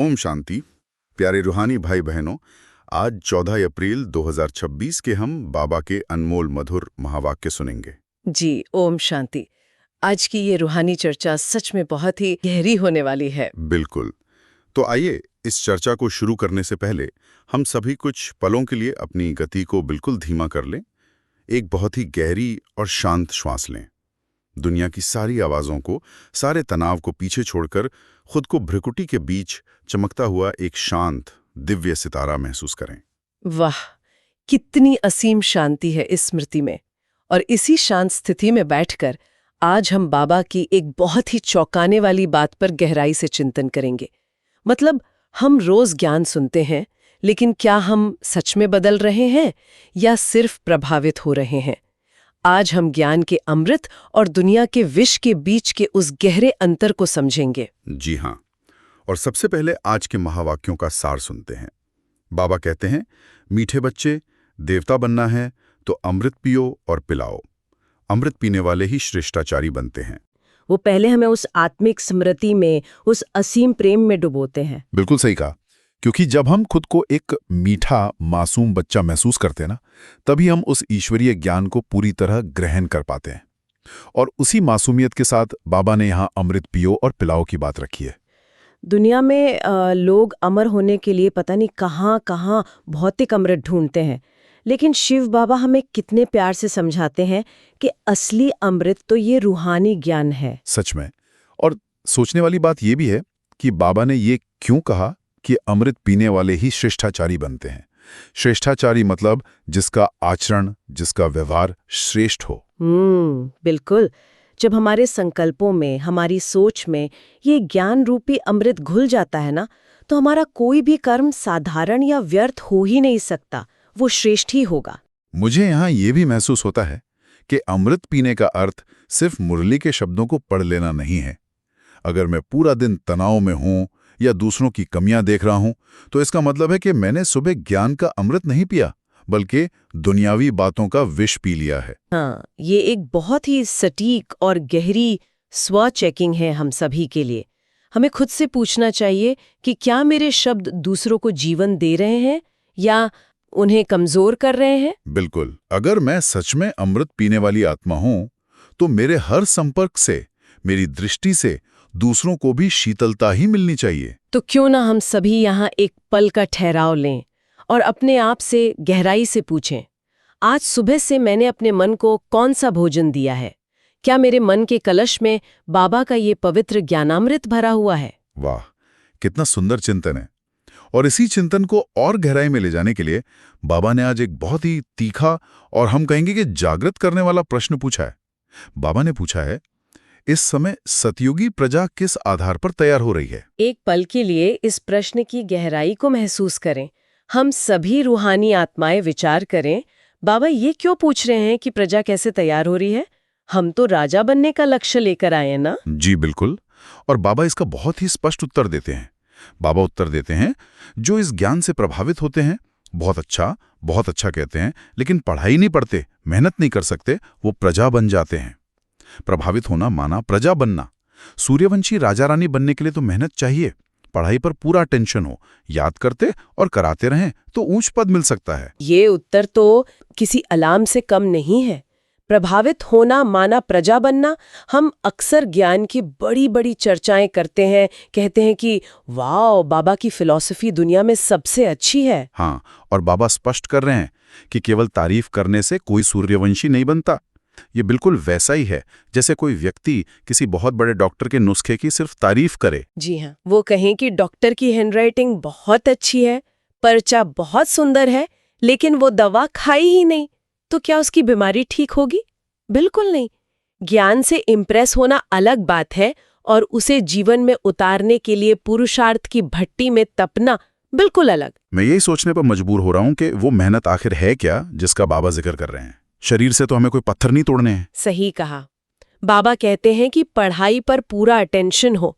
ओम शांति। प्यारे रूहानी भाई बहनों, आज 14 अप्रैल 2026 के हम बाबा के अनमोल मधुर महावाक्य सुनेंगे। जी, ओम शांति। आज की ये रूहानी चर्चा सच में बहुत ही गहरी होने वाली है। बिल्कुल। तो आइए इस चर्चा को शुरू करने से पहले हम सभी कुछ पलों के लिए अपनी गति को बिल्कुल धीमा कर लें। एक बहुत ही गहरी और शांत श्वास लें। दुनिया की सारी आवाज़ों को, सारे तनाव को पीछे छोड़कर खुद को भ्रिकुटी के बीच चमकता हुआ एक शांत दिव्य सितारा महसूस करें। वाह, कितनी असीम शांति है इस स्मृति में। और इसी शांत स्थिति में बैठकर आज हम बाबा की एक बहुत ही चौंकाने वाली बात पर गहराई से चिंतन करेंगे। मतलब हम रोज ज्ञान सुनते हैं, लेकिन क्या हम सच में बदल रहे हैं या सिर्फ प्रभावित हो रहे हैं? आज हम ज्ञान के अमृत और दुनिया के विष के बीच के उस गहरे अंतर को समझेंगे। जी हाँ, और सबसे पहले आज के महावाक्यों का सार सुनते हैं। बाबा कहते हैं, मीठे बच्चे, देवता बनना है तो अमृत पियो और पिलाओ। अमृत पीने वाले ही श्रेष्ठाचारी बनते हैं। वो पहले हमें उस आत्मिक स्मृति में, उस असीम प्रेम में डुबोते हैं। बिल्कुल सही कहा, क्योंकि जब हम खुद को एक मीठा मासूम बच्चा महसूस करते हैं ना, तभी हम उस ईश्वरीय ज्ञान को पूरी तरह ग्रहण कर पाते हैं। और उसी मासूमियत के साथ बाबा ने यहाँ अमृत पियो और पिलाओ की बात रखी है। दुनिया में लोग अमर होने के लिए पता नहीं कहाँ भौतिक अमृत ढूंढते हैं, लेकिन शिव बाबा हमें कितने प्यार से समझाते हैं कि असली अमृत तो ये रूहानी ज्ञान है। सच में। और सोचने वाली बात यह भी है कि बाबा ने ये क्यों कहा कि अमृत पीने वाले ही श्रेष्ठाचारी बनते हैं। श्रेष्ठाचारी मतलब जिसका आचरण, जिसका व्यवहार श्रेष्ठ हो। बिल्कुल। जब हमारे संकल्पों में, हमारी सोच में ये ज्ञान रूपी अमृत घुल जाता है ना, तो हमारा कोई भी कर्म साधारण या व्यर्थ हो ही नहीं सकता, वो श्रेष्ठ ही होगा। मुझे यहाँ ये भी महसूस होता है कि अमृत पीने का अर्थ सिर्फ मुरली के शब्दों को पढ़ लेना नहीं है। अगर मैं पूरा दिन तनाव में हूँ या दूसरों की कमियां देख रहा हूं, तो इसका मतलब है कि मैंने सुबह ज्ञान का अमृत नहीं पिया, बल्कि दुनियावी बातों का विष पी लिया है। हाँ, ये एक बहुत ही सटीक और गहरी स्व चेकिंग है हम सभी के लिए। हमें खुद से पूछना चाहिए कि क्या मेरे शब्द दूसरों को जीवन दे रहे हैं या उन्हें कमजोर कर रहे हैं? बिल्कुल। अगर मैं सच में अमृत पीने वाली आत्मा हूं, तो मेरे हर संपर्क से, मेरी दृष्टि से दूसरों को भी शीतलता ही मिलनी चाहिए। तो क्यों ना हम सभी यहाँ एक पल का ठहराव लें और अपने आप से गहराई से पूछें, आज सुबह से मैंने अपने मन को कौन सा भोजन दिया है? क्या मेरे मन के कलश में बाबा का ये पवित्र ज्ञानामृत भरा हुआ है? वाह, कितना सुंदर चिंतन है। और इसी चिंतन को और गहराई में ले जाने के लिए बाबा ने आज एक बहुत ही तीखा और हम कहेंगे कि जागृत करने वाला प्रश्न पूछा है। बाबा ने पूछा है, इस समय सतयुगी प्रजा किस आधार पर तैयार हो रही है? एक पल के लिए इस प्रश्न की गहराई को महसूस करें। हम सभी रूहानी आत्माएं विचार करें, बाबा ये क्यों पूछ रहे हैं कि प्रजा कैसे तैयार हो रही है? हम तो राजा बनने का लक्ष्य लेकर आए हैं ना? जी बिल्कुल। और बाबा इसका बहुत ही स्पष्ट उत्तर देते हैं। बाबा उत्तर देते हैं, जो इस ज्ञान से प्रभावित होते हैं, बहुत अच्छा कहते हैं, लेकिन पढ़ाई नहीं पढ़ते, मेहनत नहीं कर सकते, वो प्रजा बन जाते हैं। प्रभावित होना माना प्रजा बनना। सूर्यवंशी राजा रानी बनने के लिए तो मेहनत चाहिए, पढ़ाई पर पूरा टेंशन हो, याद करते और कराते रहें तो ऊंच पद मिल सकता है। ये उत्तर तो किसी अलार्म से कम नहीं है। प्रभावित होना माना प्रजा बनना। हम अक्सर ज्ञान की बड़ी बड़ी चर्चाएं करते हैं, कहते हैं कि वाह, बाबा की फिलॉसफी दुनिया में सबसे अच्छी है। हाँ, और बाबा स्पष्ट कर रहे हैं कि केवल तारीफ करने से कोई सूर्यवंशी नहीं बनता। ये बिल्कुल वैसा ही है जैसे कोई व्यक्ति किसी बहुत बड़े डॉक्टर के नुस्खे की सिर्फ तारीफ करे। जी हाँ, वो कहें कि डॉक्टर की हैंडराइटिंग बहुत अच्छी है, पर्चा बहुत सुंदर है, लेकिन वो दवा खाई ही नहीं, तो क्या उसकी बीमारी ठीक होगी? बिल्कुल नहीं। ज्ञान से इम्प्रेस होना अलग बात है, और उसे जीवन में उतारने के लिए पुरुषार्थ की भट्टी में तपना बिल्कुल अलग। मैं यही सोचने पर मजबूर हो रहा हूँ कि वो मेहनत आखिर है क्या जिसका बाबा जिक्र कर रहे हैं। शरीर से तो हमें कोई पत्थर नहीं तोड़ने हैं। सही कहा। बाबा कहते हैं कि पढ़ाई पर पूरा अटेंशन हो।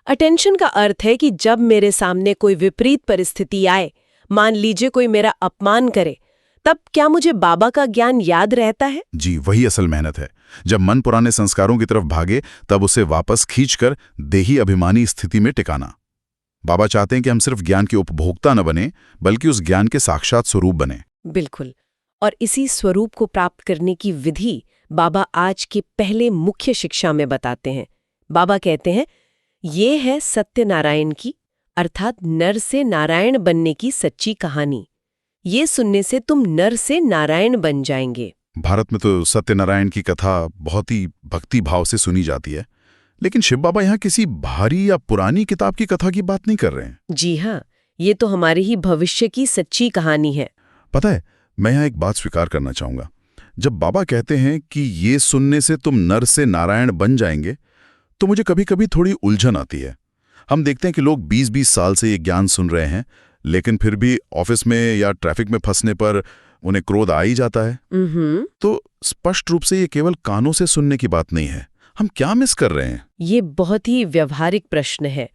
अटेंशन का अर्थ है कि जब मेरे सामने कोई विपरीत परिस्थिति आए, मान लीजिए कोई मेरा अपमान करे, तब क्या मुझे बाबा का ज्ञान याद रहता है? जी, वही असल मेहनत है। जब मन पुराने संस्कारों की तरफ भागे, तब उसे वापस खींचकर देही अभिमानी स्थिति में टिकाना। बाबा चाहते हैं कि हम सिर्फ ज्ञान के उपभोक्ता न बने, बल्कि उस ज्ञान के साक्षात स्वरूप बने। बिल्कुल। और इसी स्वरूप को प्राप्त करने की विधि बाबा आज के पहले मुख्य शिक्षा में बताते हैं। बाबा कहते हैं, ये है सत्यनारायण की, अर्थात नर से नारायण बनने की सच्ची कहानी। ये सुनने से तुम नर से नारायण बन जाएंगे। भारत में तो सत्यनारायण की कथा बहुत ही भक्ति भाव से सुनी जाती है, लेकिन शिव बाबा यहाँ किसी भारी या पुरानी किताब की कथा की बात नहीं कर रहे हैं। जी हाँ, ये तो हमारे ही भविष्य की सच्ची कहानी है। पता है, मैं यहाँ एक बात स्वीकार करना चाहूंगा। जब बाबा कहते हैं कि ये सुनने से तुम नर से नारायण बन जाएंगे, तो मुझे कभी कभी थोड़ी उलझन आती है। हम देखते हैं कि लोग 20-20 साल से ये ज्ञान सुन रहे हैं, लेकिन फिर भी ऑफिस में या ट्रैफिक में फंसने पर उन्हें क्रोध आ ही जाता है। तो स्पष्ट रूप से ये केवल कानों से सुनने की बात नहीं है। हम क्या मिस कर रहे हैं? ये बहुत ही व्यवहारिक प्रश्न है।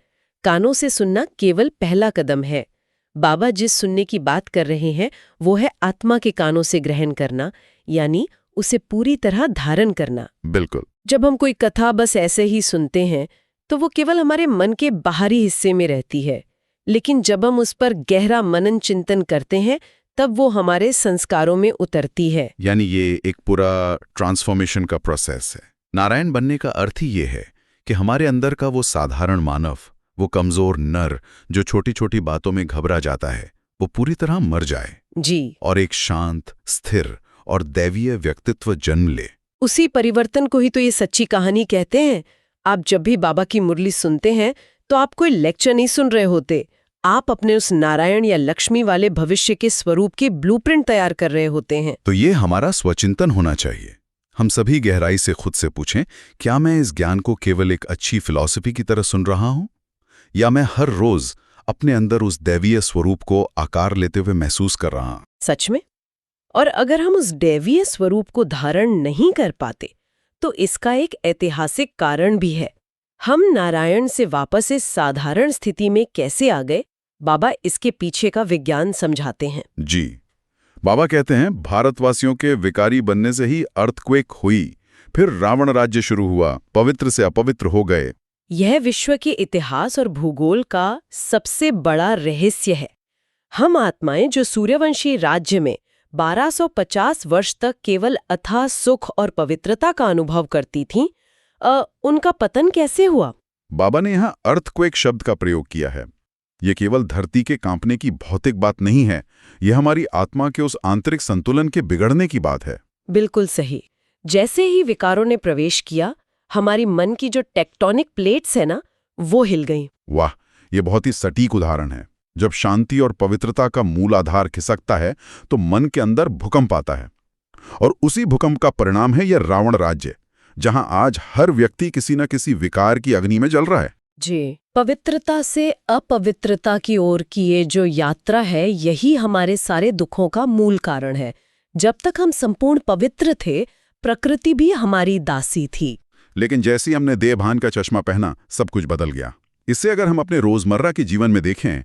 कानों से सुनना केवल पहला कदम है। बाबा जिस सुनने की बात कर रहे हैं वो है आत्मा के कानों से ग्रहण करना, यानी उसे पूरी तरह धारण करना। बिल्कुल। जब हम कोई कथा बस ऐसे ही सुनते हैं तो वो केवल हमारे मन के बाहरी हिस्से में रहती है, लेकिन जब हम उस पर गहरा मनन चिंतन करते हैं तब वो हमारे संस्कारों में उतरती है। यानी ये एक पूरा ट्रांसफॉर्मेशन का प्रोसेस है। नारायण बनने का अर्थ ही ये है कि हमारे अंदर का वो साधारण मानव, वो कमजोर नर जो छोटी छोटी बातों में घबरा जाता है, वो पूरी तरह मर जाए जी, और एक शांत, स्थिर और दैवीय व्यक्तित्व जन्म ले। उसी परिवर्तन को ही तो ये सच्ची कहानी कहते हैं। आप जब भी बाबा की मुरली सुनते हैं तो आप कोई लेक्चर नहीं सुन रहे होते, आप अपने उस नारायण या लक्ष्मी वाले भविष्य के स्वरूप की ब्लूप्रिंट तैयार कर रहे होते हैं। तो ये हमारा स्वचिंतन होना चाहिए। हम सभी गहराई से खुद से पूछें, क्या मैं इस ज्ञान को केवल एक अच्छी फिलॉसफी की तरह सुन रहा हूं, या मैं हर रोज अपने अंदर उस दैवीय स्वरूप को आकार लेते हुए महसूस कर रहा हूं? सच में? और अगर हम उस दैवीय स्वरूप को धारण नहीं कर पाते तो इसका एक ऐतिहासिक कारण भी है। हम नारायण से वापस इस साधारण स्थिति में कैसे आ गए, बाबा इसके पीछे का विज्ञान समझाते हैं। जी, बाबा कहते हैं, भारतवासियों के विकारी बनने से ही अर्थक्वेक हुई, फिर रावण राज्य शुरू हुआ, पवित्र से अपवित्र हो गए। यह विश्व के इतिहास और भूगोल का सबसे बड़ा रहस्य है। हम आत्माएं जो सूर्यवंशी राज्य में 1250 वर्ष तक केवल अथाह सुख और पवित्रता का अनुभव करती थीं, उनका पतन कैसे हुआ? बाबा ने यहाँ अर्थक्वेक शब्द का प्रयोग किया है। ये केवल धरती के कांपने की भौतिक बात नहीं है, यह हमारी आत्मा के उस आंतरिक संतुलन के बिगड़ने की बात है। बिल्कुल सही। जैसे ही विकारों ने प्रवेश किया, हमारी मन की जो टेक्टोनिक प्लेट्स है ना, वो हिल गईं। वाह, ये बहुत ही सटीक उदाहरण है। जब शांति और पवित्रता का मूल आधार खिसकता है तो मन के अंदर भूकंप आता है, और उसी भूकंप का परिणाम है यह रावण राज्य, जहां आज हर व्यक्ति किसी न किसी विकार की अग्नि में जल रहा है। जी, पवित्रता से अपवित्रता की ओर की ये जो यात्रा है, यही हमारे सारे दुखों का मूल कारण है। जब तक हम संपूर्ण पवित्र थे, प्रकृति भी हमारी दासी थी। लेकिन जैसे ही हमने देहभान का चश्मा पहना, सब कुछ बदल गया। इससे अगर हम अपने रोजमर्रा के जीवन में देखें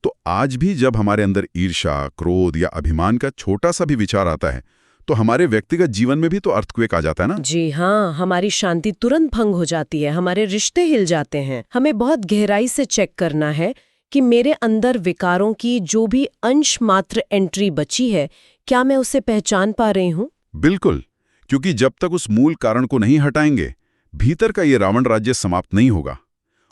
तो आज भी जब हमारे अंदर ईर्ष्या, क्रोध या अभिमान का छोटा सा भी विचार आता है तो हमारे व्यक्तिगत जीवन में भी तो अर्थक्वेक आ जाता है ना। जी हाँ, हमारी शांति तुरंत भंग हो जाती है, हमारे रिश्ते हिल जाते हैं। हमें बहुत गहराई से चेक करना है कि मेरे अंदर विकारों की जो भी अंश मात्र एंट्री बची है, क्या मैं उसे पहचान पा रही हूँ? बिल्कुल, क्योंकि जब तक उस मूल कारण को नहीं हटाएंगे, भीतर का ये रावण राज्य समाप्त नहीं होगा।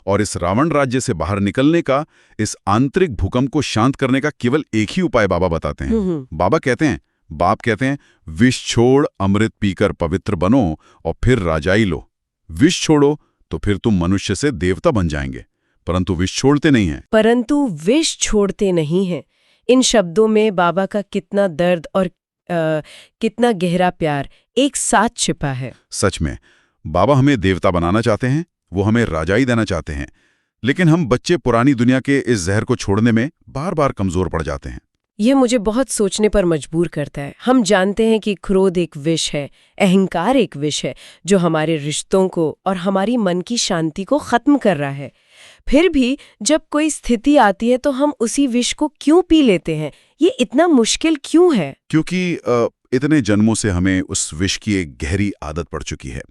और इस रावण राज्य से बाहर निकलने का, इस आंतरिक भूकंप को शांत करने का केवल एक ही उपाय बाबा बताते हैं। बाप कहते हैं, विष छोड़ अमृत पीकर पवित्र बनो और फिर राजाई लो। विष छोड़ो तो फिर तुम मनुष्य से देवता बन जाएंगे, परंतु विष छोड़ते नहीं हैं। इन शब्दों में बाबा का कितना दर्द और कितना गहरा प्यार एक साथ छिपा है। सच में, बाबा हमें देवता बनाना चाहते हैं, वो हमें राजाई देना चाहते हैं, लेकिन हम बच्चे पुरानी दुनिया के इस जहर को छोड़ने में बार बार कमजोर पड़ जाते हैं। यह मुझे बहुत सोचने पर मजबूर करता है। हम जानते हैं कि क्रोध एक विष है, अहंकार एक विष है, जो हमारे रिश्तों को और हमारी मन की शांति को खत्म कर रहा है। फिर भी जब कोई स्थिति आती है तो हम उसी विष को क्यों पी लेते हैं? ये इतना मुश्किल क्यों है? क्योंकि इतने जन्मों से हमें उस विष की एक गहरी आदत पड़ चुकी है।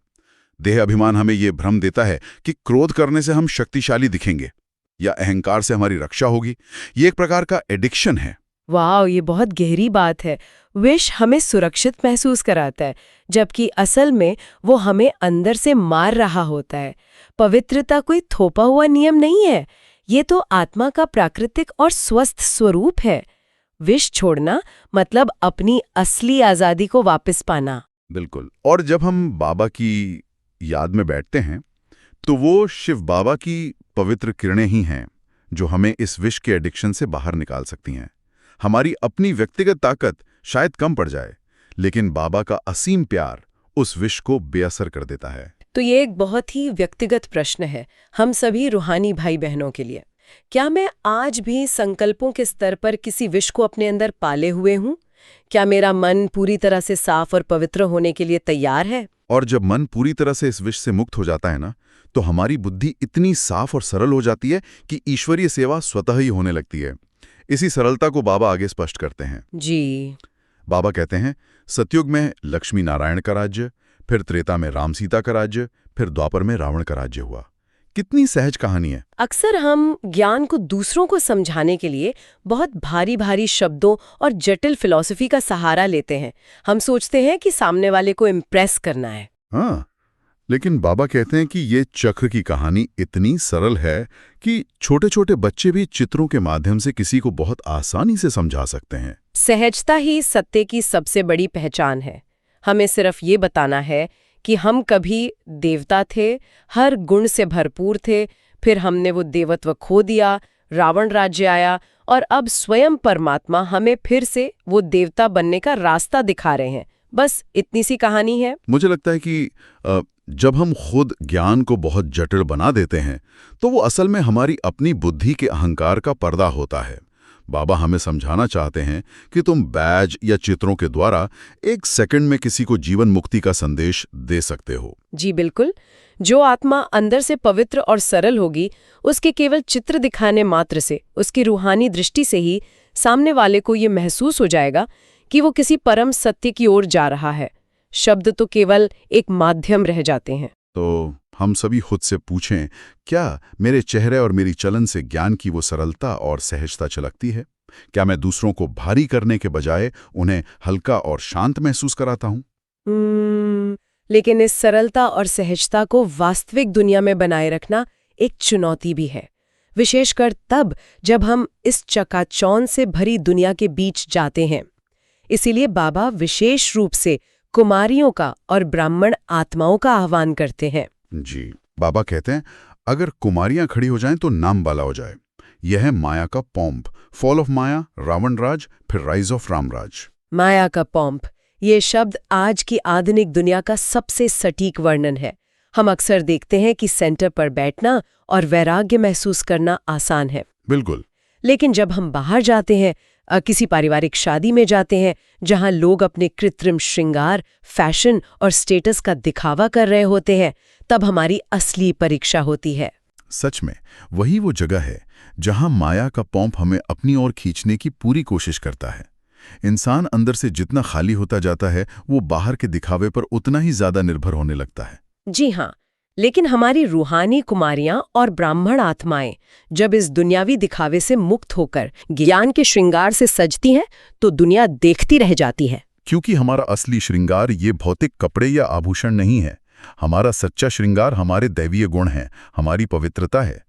देह अभिमान हमें ये भ्रम देता है कि क्रोध करने से हम शक्तिशाली दिखेंगे, या अहंकार से हमारी रक्षा होगी। ये एक प्रकार का एडिक्शन है। वाह, ये बहुत गहरी बात है। विष हमें सुरक्षित महसूस कराता है, जबकि असल में वो हमें अंदर से मार रहा होता है। पवित्रता कोई थोपा हुआ नियम नहीं है, ये तो आत्मा का प्राकृतिक और स्वस्थ स्वरूप है। विष छोड़ना मतलब अपनी असली आजादी को वापस पाना। बिल्कुल। और जब हम बाबा की याद में बैठते हैं तो वो शिव बाबा की पवित्र किरणें ही हैं जो हमें इस विष के एडिक्शन से बाहर निकाल सकती हैं। हमारी अपनी व्यक्तिगत ताकत शायद कम पड़ जाए, लेकिन बाबा का असीम प्यार उस विष को बेअसर कर देता है। तो ये एक बहुत ही व्यक्तिगत प्रश्न है हम सभी रूहानी भाई बहनों के लिए। क्या मैं आज भी संकल्पों के स्तर पर किसी विष को अपने अंदर पाले हुए हूँ? क्या मेरा मन पूरी तरह से साफ और पवित्र होने के लिए तैयार है? और जब मन पूरी तरह से इस विष से मुक्त हो जाता है ना, तो हमारी बुद्धि इतनी साफ और सरल हो जाती है कि ईश्वरीय सेवा स्वतः ही होने लगती है। इसी सरलता को बाबा आगे स्पष्ट करते हैं। जी। बाबा कहते हैं, सतयुग में लक्ष्मी नारायण का राज्य, फिर त्रेता में राम सीता का राज्य, फिर द्वापर में रावण का राज्य हुआ। कितनी सहज कहानी है। अक्सर हम ज्ञान को दूसरों को समझाने के लिए बहुत भारी भारी शब्दों और जटिल फिलॉसफी का सहारा लेते हैं। हम सोचते हैं कि सामने वाले को इम्प्रेस करना है। हाँ, लेकिन बाबा कहते हैं कि ये चक्र की कहानी इतनी सरल है कि छोटे छोटे बच्चे भी चित्रों के माध्यम से किसी को बहुत आसानी से समझा सकते हैं। सहजता ही सत्य की सबसे बड़ी पहचान है। हमें सिर्फ ये बताना है कि हम कभी देवता थे, हर गुण से भरपूर थे, फिर हमने वो देवत्व खो दिया, रावण राज्य आया, और अब स्वयं परमात्मा हमें फिर से वो देवता बनने का रास्ता दिखा रहे हैं। बस इतनी सी कहानी है। मुझे लगता है कि जब हम खुद ज्ञान को बहुत जटिल बना देते हैं तो वो असल में हमारी अपनी बुद्धि के अहंकार का पर्दा होता है। बाबा हमें समझाना चाहते हैं कि तुम बैज या चित्रों के द्वारा एक सेकंड में किसी को जीवन मुक्ति का संदेश दे सकते हो। जी बिल्कुल। जो आत्मा अंदर से पवित्र और सरल होगी, उसके केवल चित्र दिखाने मात्र से, उसकी रूहानी दृष्टि से ही सामने वाले को ये महसूस हो जाएगा कि वो किसी परम सत्य की ओर जा रहा है। शब्द तो केवल एक माध्यम रह जाते हैं। तो हम सभी खुद से पूछें, क्या मेरे चेहरे और मेरी चलन से ज्ञान की वो सरलता और सहजता झलकती है? क्या मैं दूसरों को भारी करने के बजाय उन्हें हल्का और शांत महसूस कराता हूँ? लेकिन इस सरलता और सहजता को वास्तविक दुनिया में बनाए रखना एक चुनौती भी है, विशेषकर तब जब हम इस चकाचौंध से भरी दुनिया के बीच जाते हैं। इसीलिए बाबा विशेष रूप से कुमारियों का और ब्राह्मण आत्माओं का आह्वान करते हैं। जी, बाबा कहते हैं, अगर कुमारियां खड़ी हो जाएं तो नाम बाला हो जाए। यह है माया का पॉम्प, फॉल ऑफ माया, रावण राज, फिर राइज ऑफ रामराज। माया का पॉम्प, ये शब्द आज की आधुनिक दुनिया का सबसे सटीक वर्णन है। हम अक्सर देखते हैं कि सेंटर पर बैठना और वैराग्य महसूस करना आसान है। बिल्कुल। लेकिन जब हम बाहर जाते हैं, किसी पारिवारिक शादी में जाते हैं जहां लोग अपने कृत्रिम श्रृंगार, फैशन और स्टेटस का दिखावा कर रहे होते हैं, तब हमारी असली परीक्षा होती है। सच में वही वो जगह है जहां माया का पॉम्प हमें अपनी ओर खींचने की पूरी कोशिश करता है। इंसान अंदर से जितना खाली होता जाता है, वो बाहर के दिखावे पर उतना ही ज्यादा निर्भर होने लगता है। जी हाँ, लेकिन हमारी रूहानी कुमारियां और ब्राह्मण आत्माएं जब इस दुनियावी दिखावे से मुक्त होकर ज्ञान के श्रृंगार से सजती हैं, तो दुनिया देखती रह जाती है। क्योंकि हमारा असली श्रृंगार ये भौतिक कपड़े या आभूषण नहीं है। हमारा सच्चा श्रृंगार हमारे दैवीय गुण हैं, हमारी पवित्रता है।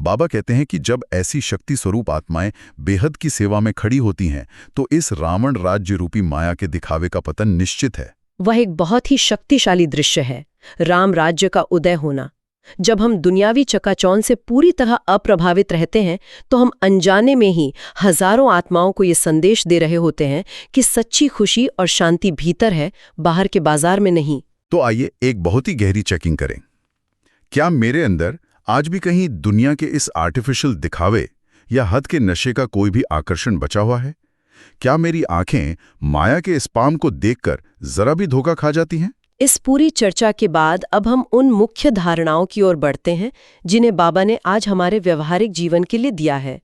बाबा कहते हैं कि जब ऐसी शक्ति स्वरूप आत्माएं बेहद की सेवा में खड़ी होती हैं, तो इस रावण राज्य रूपी माया के दिखावे का पतन निश्चित है। वह एक बहुत ही शक्तिशाली दृश्य है, राम राज्य का उदय होना। जब हम दुनियावी चकाचौंध से पूरी तरह अप्रभावित रहते हैं, तो हम अनजाने में ही हजारों आत्माओं को ये संदेश दे रहे होते हैं कि सच्ची खुशी और शांति भीतर है, बाहर के बाजार में नहीं। तो आइए एक बहुत ही गहरी चेकिंग करें। क्या मेरे अंदर आज भी कहीं दुनिया के इस आर्टिफिशियल दिखावे या हद के नशे का कोई भी आकर्षण बचा हुआ है? क्या मेरी आंखें माया के स्पाम को देखकर जरा भी धोखा खा जाती हैं? इस पूरी चर्चा के बाद अब हम उन मुख्य धारणाओं की ओर बढ़ते हैं जिन्हें बाबा ने आज हमारे व्यवहारिक जीवन के लिए दिया है।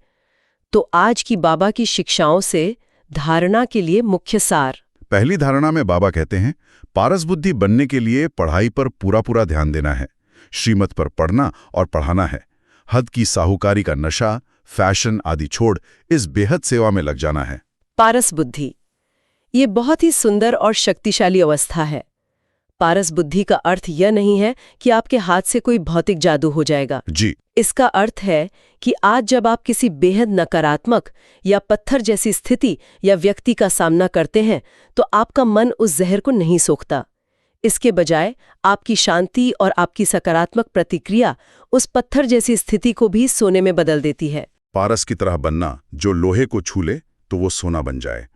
तो आज की बाबा की शिक्षाओं से धारणा के लिए मुख्य सार। पहली धारणा में बाबा कहते हैं, पारस बुद्धि बनने के लिए पढ़ाई पर पूरा ध्यान देना है। श्रीमत पर पढ़ना और पढ़ाना है। हद की साहूकारी का नशा, फैशन आदि छोड़ इस बेहद सेवा में लग जाना है। पारस बुद्धि, ये बहुत ही सुंदर और शक्तिशाली अवस्था है। पारस बुद्धि का अर्थ यह नहीं है कि आपके हाथ से कोई भौतिक जादू हो जाएगा। जी, इसका अर्थ है कि आज जब आप किसी बेहद नकारात्मक या पत्थर जैसी स्थिति या व्यक्ति का सामना करते हैं तो आपका मन उस जहर को नहीं सोखता। इसके बजाय आपकी शांति और आपकी सकारात्मक प्रतिक्रिया उस पत्थर जैसी स्थिति को भी सोने में बदल देती है। पारस की तरह बनना, जो लोहे को छू ले तो वो सोना बन जाए।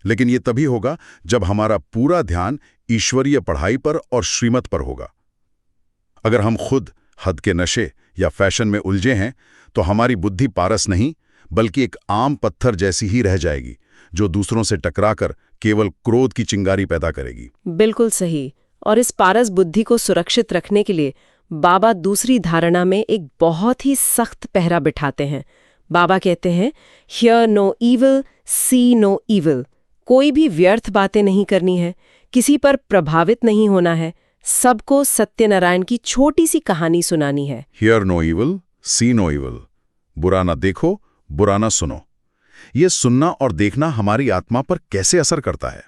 लेकिन ये तभी होगा जब हमारा पूरा ध्यान ईश्वरीय पढ़ाई पर और श्रीमत पर होगा। अगर हम खुद हद के नशे या फैशन में उलझे हैं तो हमारी बुद्धि पारस नहीं बल्कि एक आम पत्थर जैसी ही रह जाएगी, जो दूसरों से टकराकर केवल क्रोध की चिंगारी पैदा करेगी। बिल्कुल सही। और इस पारस बुद्धि को सुरक्षित रखने के लिए बाबा दूसरी धारणा में एक बहुत ही सख्त पहरा बिठाते हैं। बाबा कहते हैं, hear no evil, see no evil. कोई भी व्यर्थ बातें नहीं करनी है, किसी पर प्रभावित नहीं होना है, सबको सत्यनारायण की छोटी सी कहानी सुनानी है। Hear no evil, see no evil. बुरा ना देखो, बुरा ना सुनो। ये सुनना और देखना हमारी आत्मा पर कैसे असर करता है।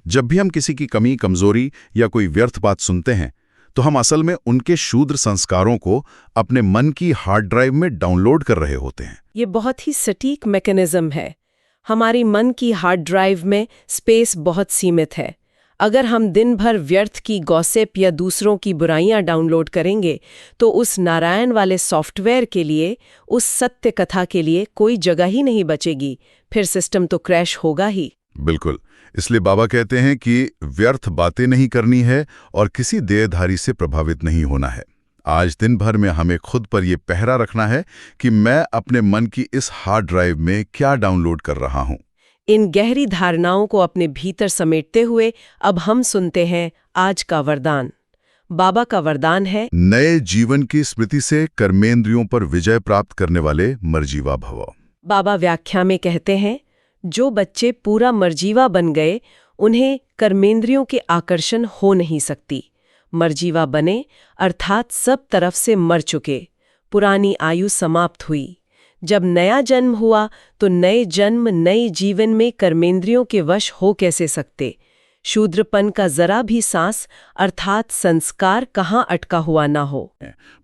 जब भी हम किसी की कमी, कमजोरी या कोई व्यर्थ बात सुनते हैं तो हम असल में उनके शूद्र संस्कारों को अपने मन की हार्ड ड्राइव में डाउनलोड कर रहे होते हैं। ये बहुत ही सटीक मैकेनिज्म है। हमारी मन की हार्ड ड्राइव में स्पेस बहुत सीमित है। अगर हम दिन भर व्यर्थ की गॉसिप या दूसरों की बुराइयां डाउनलोड करेंगे तो उस नारायण वाले सॉफ्टवेयर के लिए, उस सत्य कथा के लिए कोई जगह ही नहीं बचेगी। फिर सिस्टम तो क्रैश होगा ही। बिल्कुल। इसलिए बाबा कहते हैं कि व्यर्थ बातें नहीं करनी है और किसी देहधारी से प्रभावित नहीं होना है। आज दिन भर में हमें खुद पर यह पहरा रखना है कि मैं अपने मन की इस हार्ड ड्राइव में क्या डाउनलोड कर रहा हूं। इन गहरी धारणाओं को अपने भीतर समेटते हुए अब हम सुनते हैं आज का वरदान। बाबा का वरदान है, नए जीवन की स्मृति से कर्मेंद्रियों पर विजय प्राप्त करने वाले मर्जीवा भव। बाबा व्याख्या में कहते हैं, जो बच्चे पूरा मर्जीवा बन गए उन्हें कर्मेंद्रियों के आकर्षण हो नहीं सकती। मर्जीवा बने अर्थात सब तरफ से मर चुके, पुरानी आयु समाप्त हुई। जब नया जन्म हुआ तो नए जन्म नए जीवन में कर्मेंद्रियों के वश हो कैसे सकते। शूद्रपन का जरा भी सांस अर्थात संस्कार कहाँ अटका हुआ ना हो,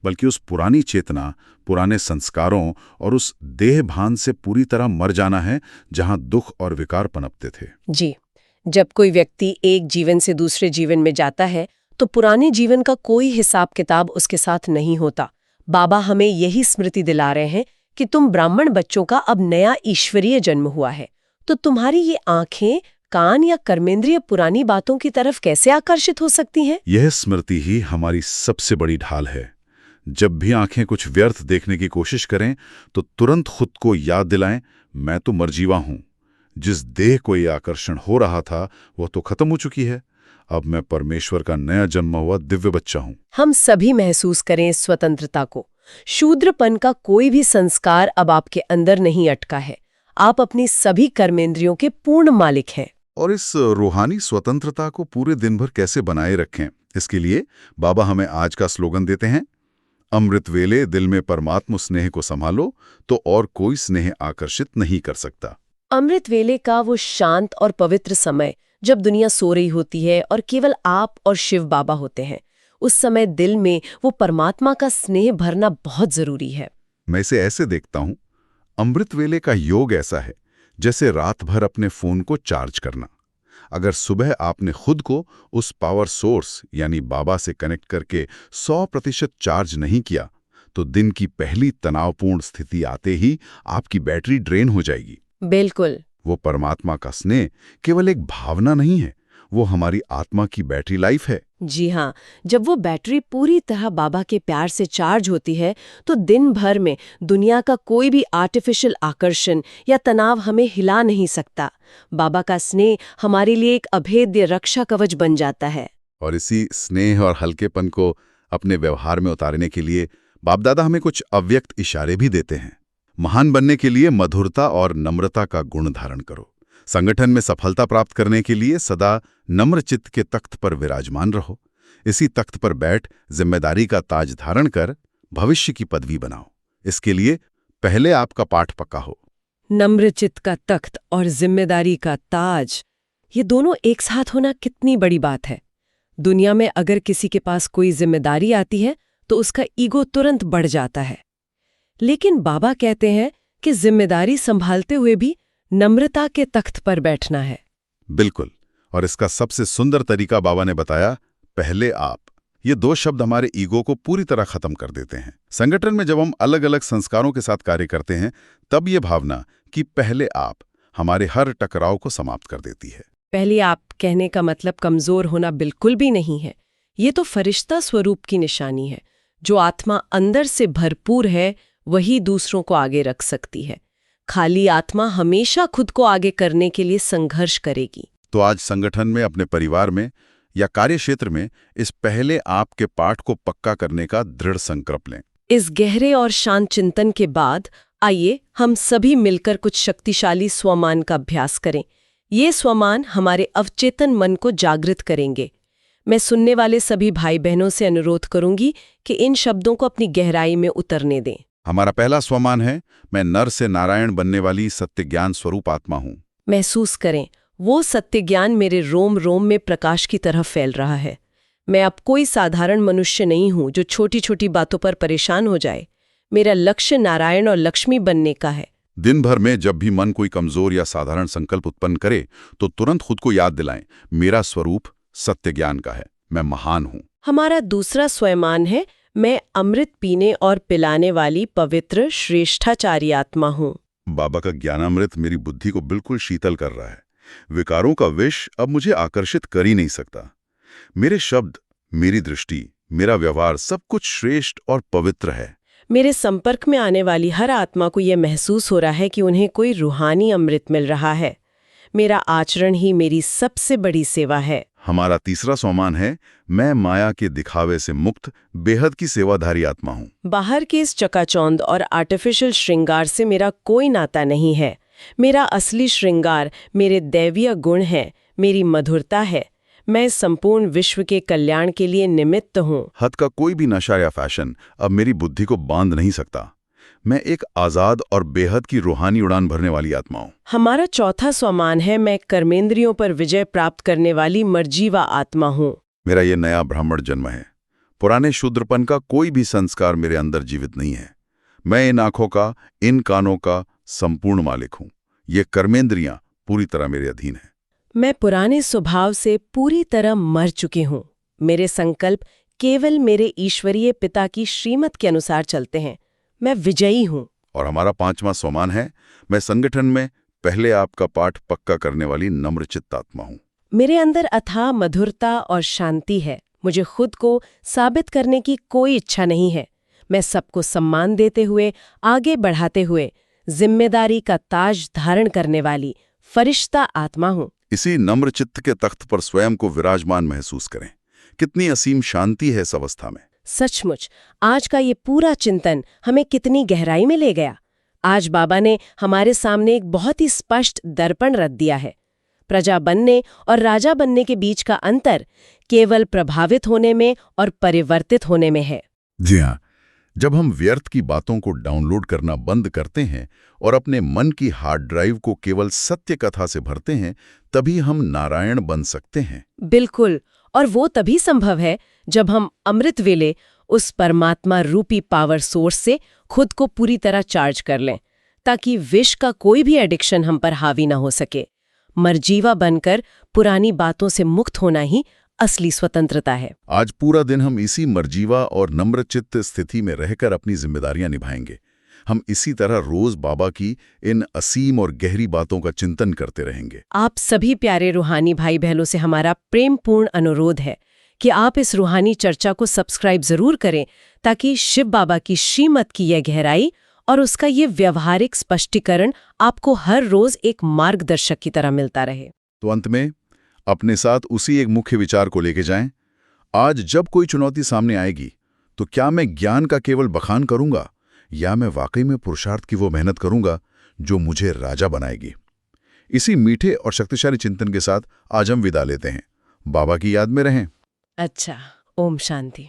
बल्कि उस पुरानी चेतना, पुराने संस्कारों और उस देह भान से पूरी तरह मर जाना है जहां दुख और विकार पनपते थे। जी, जब कोई व्यक्ति एक जीवन से दूसरे जीवन में जाता है तो पुराने जीवन का कोई हिसाब किताब उसके साथ नहीं होता। बाबा हमें यही स्मृति दिला रहे हैं कि तुम ब्राह्मण बच्चों का अब नया ईश्वरीय जन्म हुआ है, तो तुम्हारी ये आंखें, कान या कर्मेंद्रिय पुरानी बातों की तरफ कैसे आकर्षित हो सकती हैं? यह स्मृति ही हमारी सबसे बड़ी ढाल है। जब भी आंखें कुछ व्यर्थ देखने की कोशिश करें तो तुरंत खुद को याद दिलाएं, मैं तो मर्जीवा हूं। जिस देह को यह आकर्षण हो रहा था वो तो खत्म हो चुकी है। अब मैं परमेश्वर का नया जन्मा हुआ दिव्य बच्चा हूं। हम सभी महसूस करें स्वतंत्रता को। शूद्रपन का कोई भी संस्कार अब आपके अंदर नहीं अटका है। आप अपनी सभी कर्मेंद्रियों के पूर्ण मालिक हैं। और इस रूहानी स्वतंत्रता को पूरे दिन भर कैसे बनाए रखें, इसके लिए बाबा हमें आज का स्लोगन देते हैं, अमृत वेले दिल में परमात्म स्नेह को संभालो तो और कोई स्नेह आकर्षित नहीं कर सकता। अमृत वेले का वो शांत और पवित्र समय जब दुनिया सो रही होती है और केवल आप और शिव बाबा होते हैं, उस समय दिल में वो परमात्मा का स्नेह भरना बहुत जरूरी है। मैं इसे ऐसे देखता हूं, अमृत वेले का योग ऐसा है जैसे रात भर अपने फोन को चार्ज करना। अगर सुबह आपने खुद को उस पावर सोर्स यानी बाबा से कनेक्ट करके 100% चार्ज नहीं किया तो दिन की पहली तनावपूर्ण स्थिति आते ही आपकी बैटरी ड्रेन हो जाएगी। बिल्कुल। वो परमात्मा का स्नेह केवल एक भावना नहीं है, वो हमारी आत्मा की बैटरी लाइफ है। जी हाँ, जब वो बैटरी पूरी तरह बाबा के प्यार से चार्ज होती है तो दिन भर में दुनिया का कोई भी आर्टिफिशियल आकर्षण या तनाव हमें हिला नहीं सकता। बाबा का स्नेह हमारे लिए एक अभेद्य रक्षा कवच बन जाता है। और इसी स्नेह और हल्केपन को अपने व्यवहार में उतारने के लिए बाप दादा हमें कुछ अव्यक्त इशारे भी देते हैं। महान बनने के लिए मधुरता और नम्रता का गुण धारण करो। संगठन में सफलता प्राप्त करने के लिए सदा नम्र चित्त के तख्त पर विराजमान रहो। इसी तख्त पर बैठ जिम्मेदारी का ताज धारण कर भविष्य की पदवी बनाओ। इसके लिए पहले आपका पाठ पक्का हो। नम्रचित्त का तख्त और जिम्मेदारी का ताज, ये दोनों एक साथ होना कितनी बड़ी बात है। दुनिया में अगर किसी के पास कोई जिम्मेदारी आती है तो उसका ईगो तुरंत बढ़ जाता है। लेकिन बाबा कहते हैं कि जिम्मेदारी संभालते हुए भी नम्रता के तख्त पर बैठना है। बिल्कुल, और इसका सबसे सुंदर तरीका बाबा ने बताया, पहले आप। ये दो शब्द हमारे ईगो को पूरी तरह खत्म कर देते हैं। संगठन में जब हम अलग अलग संस्कारों के साथ कार्य करते हैं, तब ये भावना कि पहले आप हमारे हर टकराव को समाप्त कर देती है। पहले आप कहने का मतलब कमजोर होना बिल्कुल भी नहीं है। ये तो फरिश्ता स्वरूप की निशानी है। जो आत्मा अंदर से भरपूर है वही दूसरों को आगे रख सकती है। खाली आत्मा हमेशा खुद को आगे करने के लिए संघर्ष करेगी। तो आज संगठन में, अपने परिवार में या कार्य क्षेत्र में इस पहले आप के पाठ को पक्का करने का दृढ़ संकल्प लें। इस गहरे और शांत चिंतन के बाद आइए हम सभी मिलकर कुछ शक्तिशाली स्वमान का अभ्यास करें। ये स्वमान हमारे अवचेतन मन को जागृत करेंगे। मैं सुनने वाले सभी भाई बहनों से अनुरोध करूंगी कि इन शब्दों को अपनी गहराई में उतरने दें। हमारा पहला स्वमान है, मैं नर से नारायण बनने वाली सत्य ज्ञान स्वरूप आत्मा हूँ। महसूस करें, वो सत्य ज्ञान मेरे रोम रोम में प्रकाश की तरह फैल रहा है। मैं अब कोई साधारण मनुष्य नहीं हूं जो छोटी छोटी बातों पर परेशान हो जाए। मेरा लक्ष्य नारायण और लक्ष्मी बनने का है। दिन भर में जब भी मन कोई कमजोर या साधारण संकल्प उत्पन्न करे तो तुरंत खुद को याद दिलाएं, मेरा स्वरूप सत्य ज्ञान का है, मैं महान हूँ। हमारा दूसरा स्वयमान है, मैं अमृत पीने और पिलाने वाली पवित्र श्रेष्ठाचारी आत्मा हूँ। बाबा का ज्ञानामृत मेरी बुद्धि को बिल्कुल शीतल कर रहा है। विकारों का विष अब मुझे आकर्षित कर ही नहीं सकता। मेरे शब्द, मेरी दृष्टि, मेरा व्यवहार सब कुछ श्रेष्ठ और पवित्र है। मेरे संपर्क में आने वाली हर आत्मा को यह महसूस हो रहा है कि उन्हें कोई रूहानी अमृत मिल रहा है। मेरा आचरण ही मेरी सबसे बड़ी सेवा है। हमारा तीसरा स्वमान है, मैं माया के दिखावे से मुक्त बेहद की सेवाधारी आत्मा हूँ। बाहर के इस चकाचौंध और आर्टिफिशियल श्रृंगार से मेरा कोई नाता नहीं है। मेरा असली श्रृंगार मेरे दैवीय गुण है, मेरी मधुरता है। मैं संपूर्ण विश्व के कल्याण के लिए निमित्त हूँ। हद का कोई भी नशा या फैशन अब मेरी बुद्धि को बांध नहीं सकता। मैं एक आजाद और बेहद की रूहानी उड़ान भरने वाली आत्मा हूँ। हमारा चौथा स्वमान है, मैं कर्मेंद्रियों पर विजय प्राप्त करने वाली मर्जीवा आत्मा हूँ। मेरा ये नया ब्राह्मण जन्म है। पुराने शूद्रपन का कोई भी संस्कार मेरे अंदर जीवित नहीं है। मैं इन आंखों का, इन कानों का संपूर्ण मालिक हूँ। ये कर्मेंद्रियां पूरी तरह मेरे अधीन हैं। मैं पुराने स्वभाव से पूरी तरह मर चुकी हूँ। मेरे संकल्प केवल मेरे ईश्वरीय पिता की श्रीमत के अनुसार चलते हैं। मैं विजयी हूँ। और हमारा पांचवा स्वमान है, मैं संगठन में पहले आपका पाठ पक्का करने वाली नम्रचित्त आत्मा हूँ। मेरे अंदर अथाह मधुरता और शांति है। मुझे खुद को साबित करने की कोई इच्छा नहीं है। मैं सबको सम्मान देते हुए, आगे बढ़ाते हुए जिम्मेदारी का ताज धारण करने वाली फरिश्ता आत्मा हूँ। इसी नम्रचित्त के तख्त पर स्वयं को विराजमान महसूस करें। कितनी असीम शांति है इस अवस्था में। सचमुच आज का ये पूरा चिंतन हमें कितनी गहराई में ले गया। आज बाबा ने हमारे सामने एक बहुत ही स्पष्ट दर्पण रख दिया है। प्रजा बनने और राजा बनने के बीच का अंतर केवल प्रभावित होने में और परिवर्तित होने में है। जी हाँ, जब हम व्यर्थ की बातों को डाउनलोड करना बंद करते हैं और अपने मन की हार्ड ड्राइव को केवल सत्य कथा से भरते हैं, तभी हम नारायण बन सकते हैं। बिल्कुल, और वो तभी संभव है जब हम अमृत वेले उस परमात्मा रूपी पावर सोर्स से खुद को पूरी तरह चार्ज कर लें, ताकि विष का कोई भी एडिक्शन हम पर हावी न हो सके। मर्जीवा बनकर पुरानी बातों से मुक्त होना ही असली स्वतंत्रता है। आज पूरा दिन हम इसी मर्जीवा और नम्रचित्त स्थिति में रहकर अपनी जिम्मेदारियां निभाएंगे। हम इसी तरह रोज बाबा की इन असीम और गहरी बातों का चिंतन करते रहेंगे। आप सभी प्यारे रूहानी भाई बहनों से हमारा प्रेमपूर्ण अनुरोध है कि आप इस रूहानी चर्चा को सब्सक्राइब जरूर करें, ताकि शिव बाबा की श्रीमत की यह गहराई और उसका ये व्यवहारिक स्पष्टीकरण आपको हर रोज एक मार्गदर्शक की तरह मिलता रहे। तो अंत में अपने साथ उसी एक मुख्य विचार को लेके जाएं। आज जब कोई चुनौती सामने आएगी, तो क्या मैं ज्ञान का केवल बखान करूंगा या मैं वाकई में पुरुषार्थ की वो मेहनत करूंगा जो मुझे राजा बनाएगी। इसी मीठे और शक्तिशाली चिंतन के साथ आज हम विदा लेते हैं। बाबा की याद में रहें। अच्छा, ओम शांति।